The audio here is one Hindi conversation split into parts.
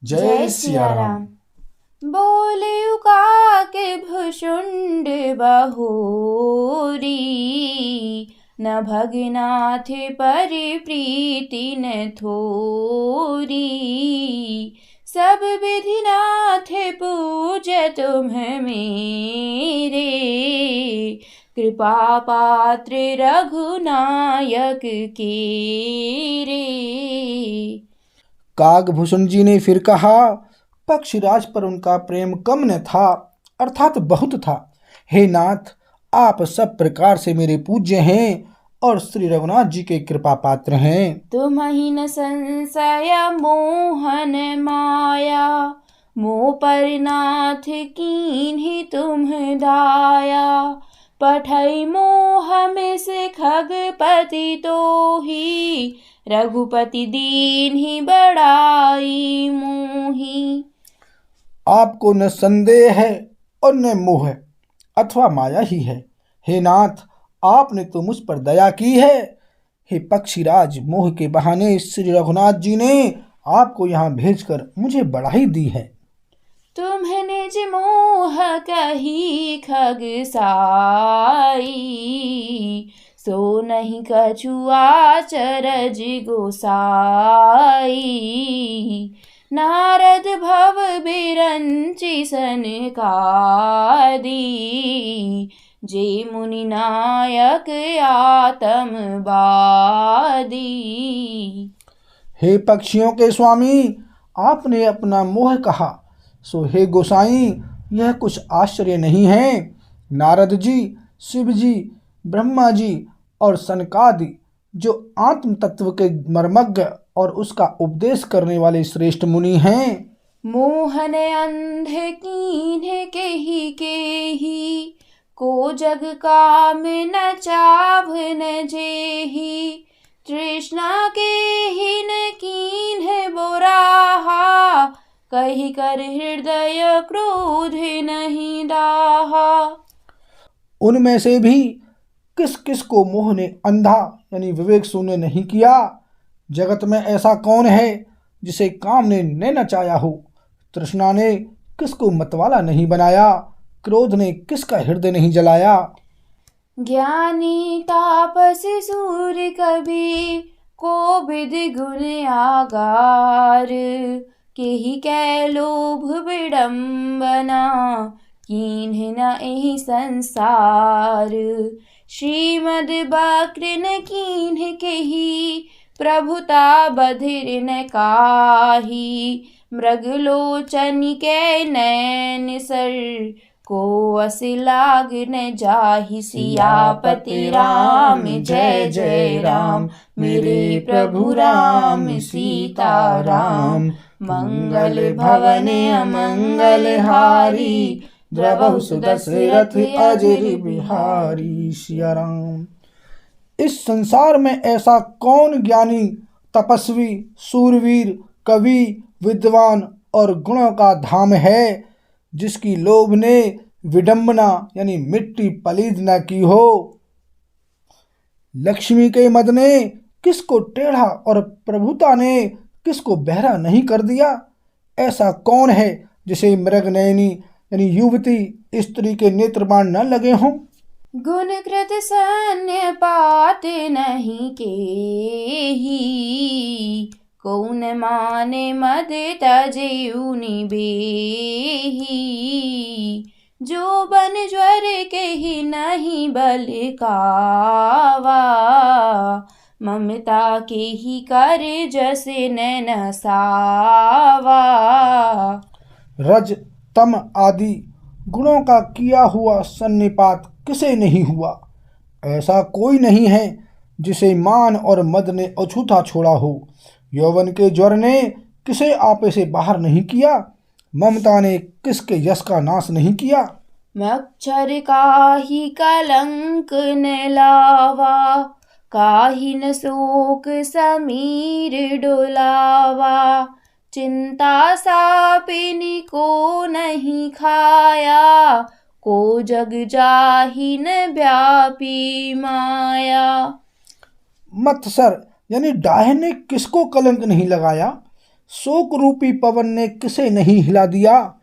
जय सिया राम। बोले उका के भुषुंड बहोरी, न भगनाथ परिप्रीति न थोरी। सब विधिनाथ पूज तुम्ह मेरे, कृपा पात्र रघुनायक केरे। कागभूषण जी ने फिर कहा, पक्षीराज पर उनका प्रेम कम न था, अर्थात बहुत था। हे नाथ, आप सब प्रकार से मेरे पूज्य हैं और श्री रघुनाथ जी के कृपा पात्र हैं। तुम्हि न संशय मोहन माया, मोह पर नाथ कीन्हि तुम दाया। पठई मोह में से खगपति तोहि, रघुपति दीन्हि बड़ाई मोहि। आपको न संदेह है और न मोह है, अथवा माया ही है। हे नाथ, आपने तो मुझ पर दया की है। हे पक्षीराज, मोह के बहाने श्री रघुनाथ जी ने आपको यहाँ भेजकर मुझे बढ़ाई दी है। तुम्हें निज मोह कही खगसाई, सो नहीं कछु आचरज गोसाई। नारद भव बिरंचि सनकादि, जे मुनि नायक आतमबादी। हे पक्षियों के स्वामी, आपने अपना मोह कहा, सो हे गोसाई, यह कुछ आश्चर्य नहीं है। नारद जी, शिव जी, ब्रह्मा जी और सनकादि, जो आत्म तत्व के मर्मज्ञ और उसका उपदेश करने वाले श्रेष्ठ मुनि हैं, मोहन अंध कीन्ह केहि केहि, को जग काम न चाभ न जेहि। तृष्णा केहि न कीन्ह बोराहा, कहि कर हृदय क्रोध नहीं दाहा। उनमें से भी किस किस को मोह ने अंधा यानी विवेक शून्य नहीं किया। जगत में ऐसा कौन है जिसे काम ने न नचाया हो। तृष्णा ने किसको मतवाला नहीं बनाया, क्रोध ने किसका हृदय नहीं जलाया। ज्ञानी तापसी सूर्य कवि, को विधि गुण आगार। केहि कै लोभ विडम्बना, कीन्ह न एहि संसार। श्रीमद बक्र न कीन्ह केहि, प्रभुता बधिर न काही। मृगलोचन कै नैन सर, को अस लाग न जाहि। सियापति राम जय जय राम, मेरे प्रभु राम सीता राम। मंगल भवन अमंगल हारी, द्रवहु सुदशरथ अजर बिहारी। सिया राम। इस संसार में ऐसा कौन ज्ञानी, तपस्वी, सूरवीर, कवि, विद्वान और गुणों का धाम है, जिसकी लोभ ने विडंबना यानी मिट्टी पलीद न की हो। लक्ष्मी के मद ने किसको टेढ़ा और प्रभुता ने किसको बहरा नहीं कर दिया। ऐसा कौन है जिसे मृगनयनी यानी युवती स्त्री के नेत्र बाण न लगे हों। गुणकृत सन्य पात नहीं केहि, कौन माने मद तजेउ निबेहि। जो बन ज्वर केहि नहीं बल कावा, ममता केहि कर जस न सावा। रज तम आदि गुणों का किया हुआ सन्निपात किसे नहीं हुआ। ऐसा कोई नहीं है जिसे मान और मद ने अछूता छोड़ा हो। यौवन के ज्वर ने किसे आपे से बाहर नहीं किया। ममता ने किसके यश का नाश नहीं किया। मच्छर काहि कलंक न लावा, काहि न शोक समीर डोलावा। चिंता सापिनी को नहीं खाया, को जग जाहि न व्यापी माया। मत्सर यानी डाहे ने किसको कलंक नहीं लगाया। शोक रूपी पवन ने किसे नहीं हिला दिया,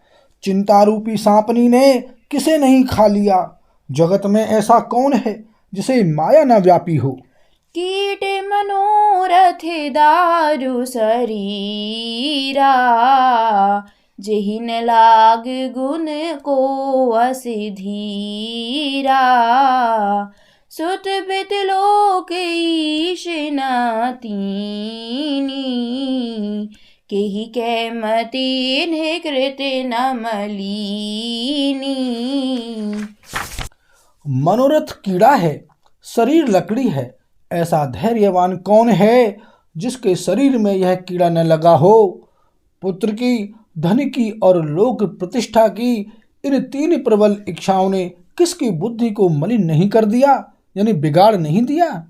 चिंता रूपी सांपनी ने किसे नहीं खा लिया। जगत में ऐसा कौन है जिसे माया न व्यापी हो। कीट मनोरथ दारु शरीरा, जेहि न लाग गुण को अस धीरा। सुत बित लोक ईश न तीनी, केहि कै मति इन्ह कृत न मलीनी। मनोरथ कीड़ा है, शरीर लकड़ी है। ऐसा धैर्यवान कौन है जिसके शरीर में यह कीड़ा न लगा हो। पुत्र की, धन की और लोक प्रतिष्ठा की इन तीन प्रबल इच्छाओं ने किसकी बुद्धि को मलिन नहीं कर दिया, यानी बिगाड़ नहीं दिया।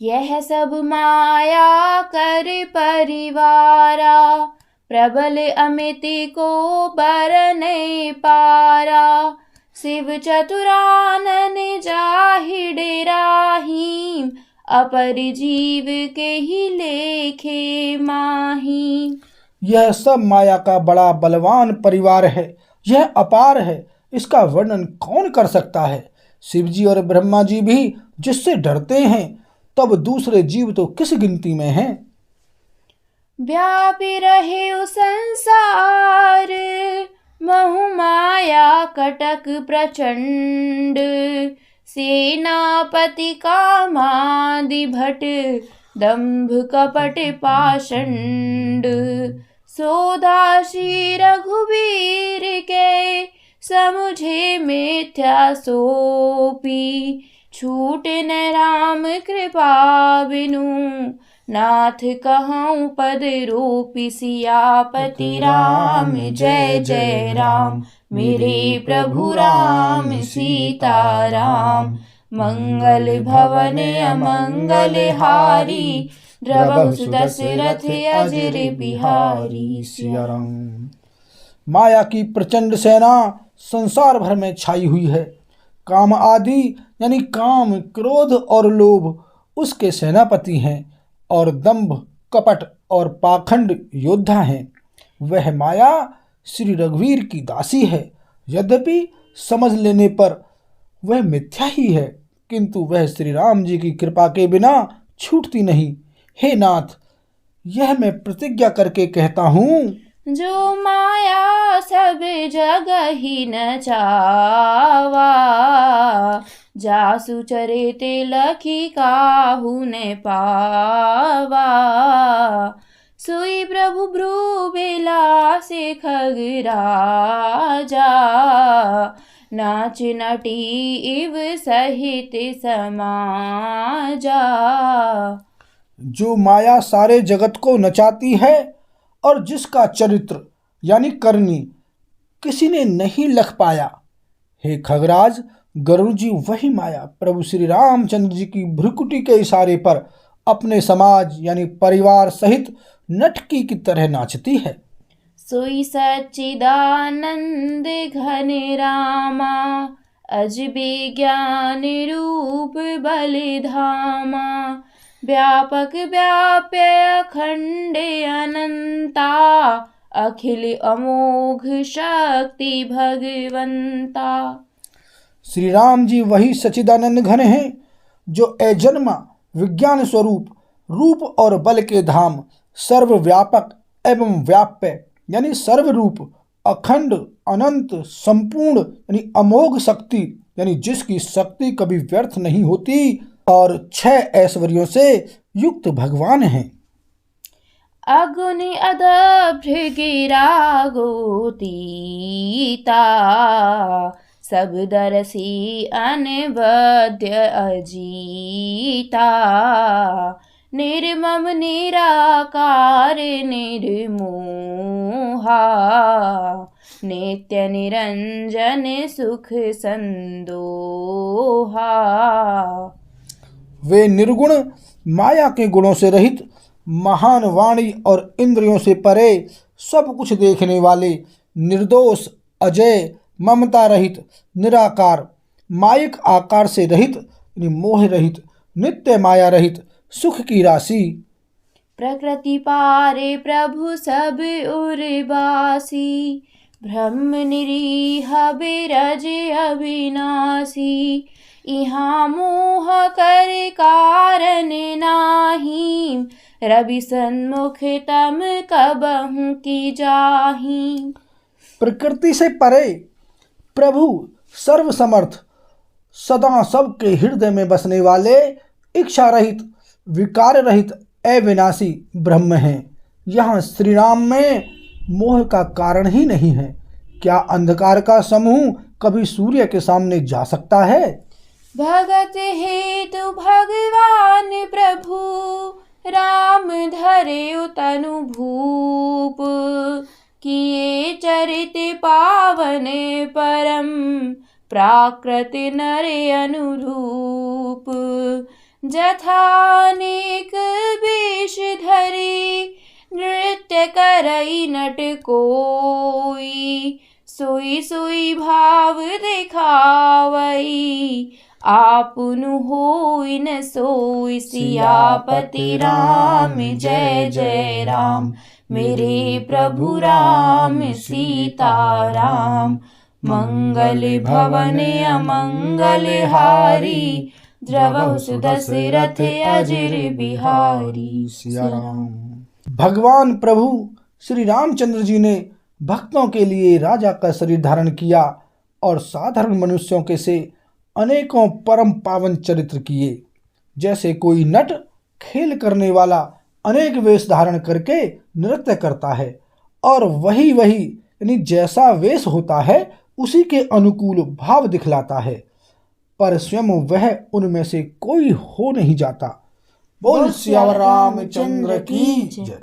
यह सब माया कर परिवारा, प्रबल अमिति को बरने पारा। शिव चतुरानन जाहि डेराही, अपर जीव के ही लेखे माही। यह सब माया का बड़ा बलवान परिवार है, यह अपार है, इसका वर्णन कौन कर सकता है। शिव जी और ब्रह्मा जी भी जिससे डरते हैं, तब दूसरे जीव तो किस गिनती में हैं। व्यापी रहे संसार, महु माया कटक प्रचंड। सेनापति कामादि भट, दंभ कपट पाषंड। सोदासी रघुवीर के, समुझे मिथ्या सोपी। छूट न राम कृपा बिनु, नाथ कहूँ पद रूपी। सियापति राम जय जय राम, मेरे प्रभु राम सीता राम। मंगल भवन अमंगल हारी, द्रवहु सुदशरथ अजर बिहारी। सिया राम। माया की प्रचंड सेना संसार भर में छाई हुई है। काम आदि यानी काम, क्रोध और लोभ उसके सेनापति हैं, और दंभ, कपट और पाखंड योद्धा हैं। वह माया श्री रघुवीर की दासी है। यद्यपि समझ लेने पर वह मिथ्या ही है, किंतु वह श्री राम जी की कृपा के बिना छूटती नहीं। हे नाथ, यह मैं प्रतिज्ञा करके कहता हूँ, जो माया सब जगह ही न चावा। जासु चरित लखी काहू न पावा। सोई प्रभु भ्रू बिलासे खगराजा, नाच नटी इव सहित समाजा। जो माया सारे जगत को नचाती है और जिसका चरित्र यानी करनी किसी ने नहीं लख पाया। हे खगराज, गरुड़ जी वही माया प्रभु श्री रामचंद्र जी की भ्रुकुटी के इशारे पर अपने समाज यानी परिवार सहित नटकी की तरह नाचती है। सोई सच्चिदानंद घन रामा, अजबे ज्ञान रूप बलिधामा। व्यापक व्याप्य अखंड अनंता, अखिल अमोघ शक्ति भगवंता। श्री राम जी वही सच्चिदानंद घन हैं जो अजन्मा विज्ञान स्वरूप, रूप और बल के धाम, सर्वव्यापक एवं व्याप्य यानी सर्वरूप, अखंड, अनंत, संपूर्ण यानी अमोघ शक्ति यानी जिसकी शक्ति कभी व्यर्थ नहीं होती, और 6 ऐश्वर्यों से युक्त भगवान हैं। अगुनि अदभ्र गिरा गोतीता, सब दरसी अनबद्य अजीता। निर्मम निराकार निर्मोहा, नित्य निरंजन सुख संदोहा। वे निर्गुण, माया के गुणों से रहित, महान वाणी और इंद्रियों से परे, सब कुछ देखने वाले, निर्दोष, अजय, ममता रहित, निराकार, मायिक आकार से रहित, मोह रहित, नित्य माया रहित, सुख की राशि। प्रकृति पारे प्रभु सब उर्वासी, ब्रह्म निरीह बिरज अविनाशी। इहाँ मोह कर कारण नाही, रवि सन्मुख तम कबहु की जाही। प्रकृति से परे प्रभु सर्वसमर्थ, सदा सबके हृदय में बसने वाले, इच्छा रहित, विकार रहित, अविनाशी ब्रह्म हैं। यहाँ श्री राम में मोह का कारण ही नहीं है। क्या अंधकार का समूह कभी सूर्य के सामने जा सकता है? भगत हेतु भगवान प्रभु, राम धरे तनु भूप। किए चरित पावन परम, प्राकृति नर अनुरूप। जथानेक वेश धरे, नृत्य करई नट कोई। सोई सोई भाव दिखावई, आपुनु होई न सोई। सियापति राम जय जय राम, मेरे प्रभु राम सीताराम। मंगल भवन अमंगल हारी, द्रवहु सुदशरथ अजर बिहारी। सिया राम। भगवान प्रभु श्री रामचंद्र जी ने भक्तों के लिए राजा का शरीर धारण किया और साधारण मनुष्यों के से अनेकों परम पावन चरित्र किए। जैसे कोई नट खेल करने वाला अनेक वेश धारण करके नृत्य करता है, और वही यानी जैसा वेश होता है उसी के अनुकूल भाव दिखलाता है, पर स्वयं वह उनमें से कोई हो नहीं जाता। बोल सियावर रामचंद्र की जय।